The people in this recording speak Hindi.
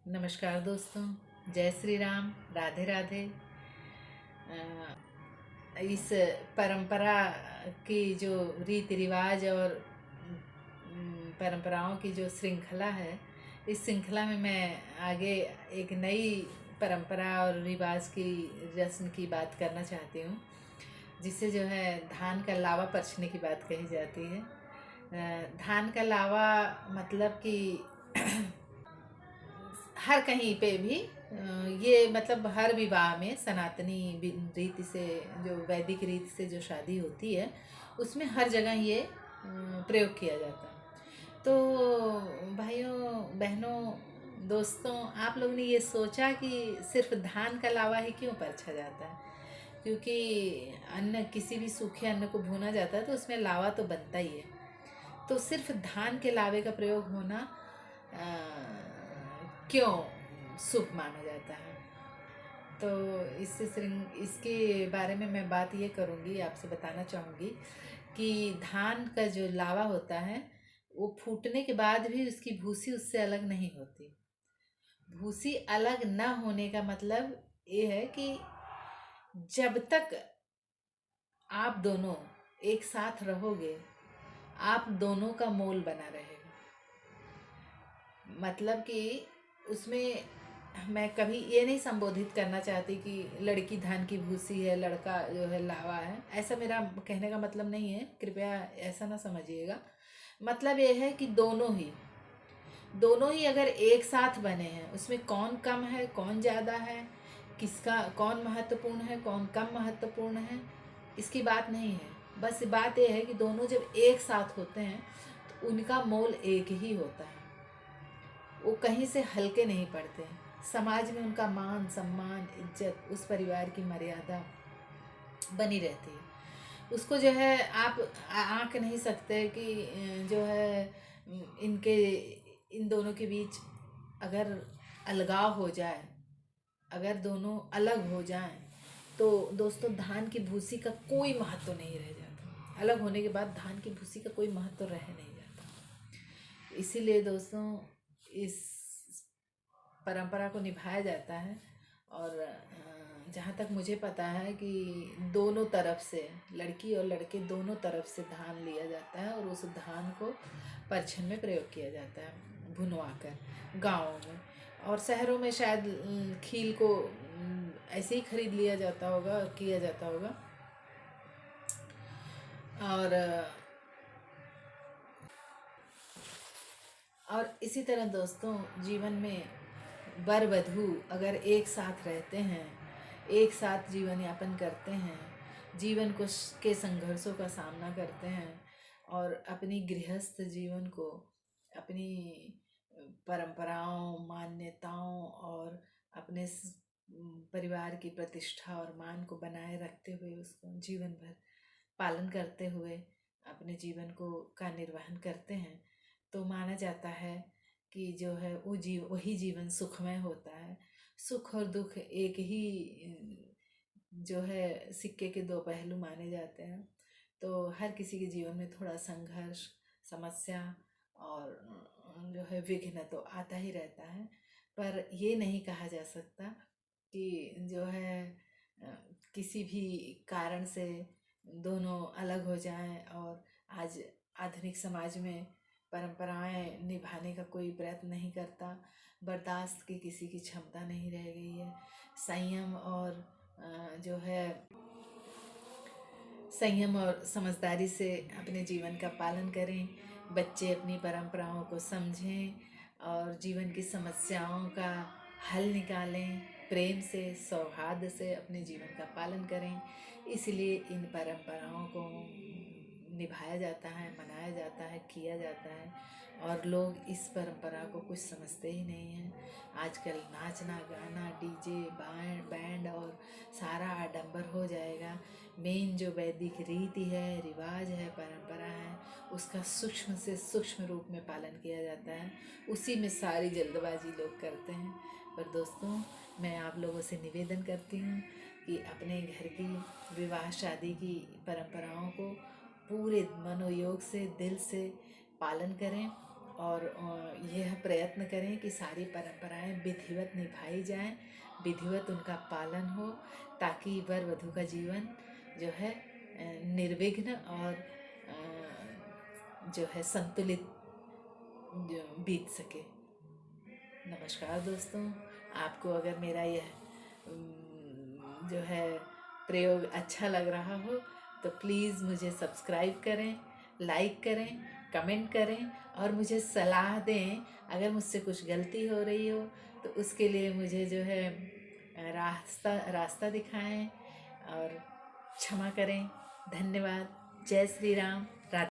नमस्कार दोस्तों। जय श्री राम। राधे राधे। इस परंपरा की जो रीति रिवाज और परंपराओं की जो श्रृंखला है, इस श्रृंखला में मैं आगे एक नई परंपरा और रिवाज की रस्म की बात करना चाहती हूँ, जिसे जो है धान का लावा परछने की बात कही जाती है। धान का लावा मतलब कि हर कहीं पे भी ये मतलब हर विवाह में सनातनी रीति से, जो वैदिक रीति से जो शादी होती है, उसमें हर जगह ये प्रयोग किया जाता है। तो भाइयों बहनों दोस्तों, आप लोगों ने ये सोचा कि सिर्फ धान का लावा ही क्यों परछा जाता है? क्योंकि अन्न, किसी भी सूखे अन्न को भूना जाता है तो उसमें लावा तो बनता ही है। तो सिर्फ धान के लावे का प्रयोग होना क्यों शुभ माना जाता है? तो इसके बारे में मैं बात ये करूँगी, आपसे बताना चाहूँगी कि धान का जो लावा होता है, वो फूटने के बाद भी उसकी भूसी उससे अलग नहीं होती। भूसी अलग न होने का मतलब ये है कि जब तक आप दोनों एक साथ रहोगे, आप दोनों का मोल बना रहेगा। मतलब कि उसमें मैं कभी ये नहीं संबोधित करना चाहती कि लड़की धान की भूसी है, लड़का जो है लावा है। ऐसा मेरा कहने का मतलब नहीं है, कृपया ऐसा ना समझिएगा। मतलब ये है कि दोनों ही अगर एक साथ बने हैं, उसमें कौन कम है कौन ज़्यादा है, किसका कौन महत्वपूर्ण है कौन कम महत्वपूर्ण है, इसकी बात नहीं है। बस बात यह है कि दोनों जब एक साथ होते हैं तो उनका मोल एक ही होता है। वो कहीं से हल्के नहीं पड़ते हैं। समाज में उनका मान सम्मान इज्जत, उस परिवार की मर्यादा बनी रहती है। उसको जो है आप आंक नहीं सकते कि जो है इनके इन दोनों के बीच अगर अलगाव हो जाए, अगर दोनों अलग हो जाएं, तो दोस्तों धान की भूसी का कोई महत्व नहीं रह जाता। अलग होने के बाद धान की भूसी का कोई महत्व रह नहीं जाता। इसीलिए दोस्तों इस परंपरा को निभाया जाता है। और जहाँ तक मुझे पता है कि दोनों तरफ से, लड़की और लड़के दोनों तरफ से धान लिया जाता है और उस धान को परछन में प्रयोग किया जाता है भुनवा कर गाँवों में। और शहरों में शायद खील को ऐसे ही खरीद लिया जाता होगा, किया जाता होगा। और इसी तरह दोस्तों जीवन में वर वधू अगर एक साथ रहते हैं, एक साथ जीवन यापन करते हैं, जीवन को के संघर्षों का सामना करते हैं और अपनी गृहस्थ जीवन को अपनी परंपराओं, मान्यताओं और अपने परिवार की प्रतिष्ठा और मान को बनाए रखते हुए उसको जीवन भर पालन करते हुए अपने जीवन को का निर्वहन करते हैं, तो माना जाता है कि जो है वही जीवन सुखमय होता है। सुख और दुख एक ही जो है सिक्के के दो पहलू माने जाते हैं। तो हर किसी के जीवन में थोड़ा संघर्ष, समस्या और जो है विघ्न तो आता ही रहता है। पर ये नहीं कहा जा सकता कि जो है किसी भी कारण से दोनों अलग हो जाएं। और आज आधुनिक समाज में परंपराएं निभाने का कोई प्रयत्न नहीं करता, बर्दाश्त की किसी की क्षमता नहीं रह गई है। संयम और जो है संयम और समझदारी से अपने जीवन का पालन करें। बच्चे अपनी परंपराओं को समझें और जीवन की समस्याओं का हल निकालें। प्रेम से, सौहार्द से अपने जीवन का पालन करें। इसलिए इन परंपराओं को निभाया जाता है, मनाया जाता है, किया जाता है। और लोग इस परंपरा को कुछ समझते ही नहीं हैं। आजकल नाचना गाना, डीजे बैंड और सारा आडंबर हो जाएगा। मेन जो वैदिक रीति है, रिवाज है, परंपरा है, उसका सूक्ष्म से सूक्ष्म रूप में पालन किया जाता है। उसी में सारी जल्दबाजी लोग करते हैं। पर दोस्तों मैं आप लोगों से निवेदन करती हूँ कि अपने घर की विवाह शादी की परंपराओं को पूरे मनोयोग से, दिल से पालन करें और यह प्रयत्न करें कि सारी परंपराएं विधिवत निभाई जाएं, विधिवत उनका पालन हो, ताकि वर वधू का जीवन जो है निर्विघ्न और जो है संतुलित जो बीत सके। नमस्कार दोस्तों, आपको अगर मेरा यह जो है प्रयोग अच्छा लग रहा हो तो प्लीज़ मुझे सब्सक्राइब करें, लाइक करें, कमेंट करें और मुझे सलाह दें। अगर मुझसे कुछ गलती हो रही हो तो उसके लिए मुझे जो है रास्ता दिखाएं और क्षमा करें। धन्यवाद। जय श्री राम।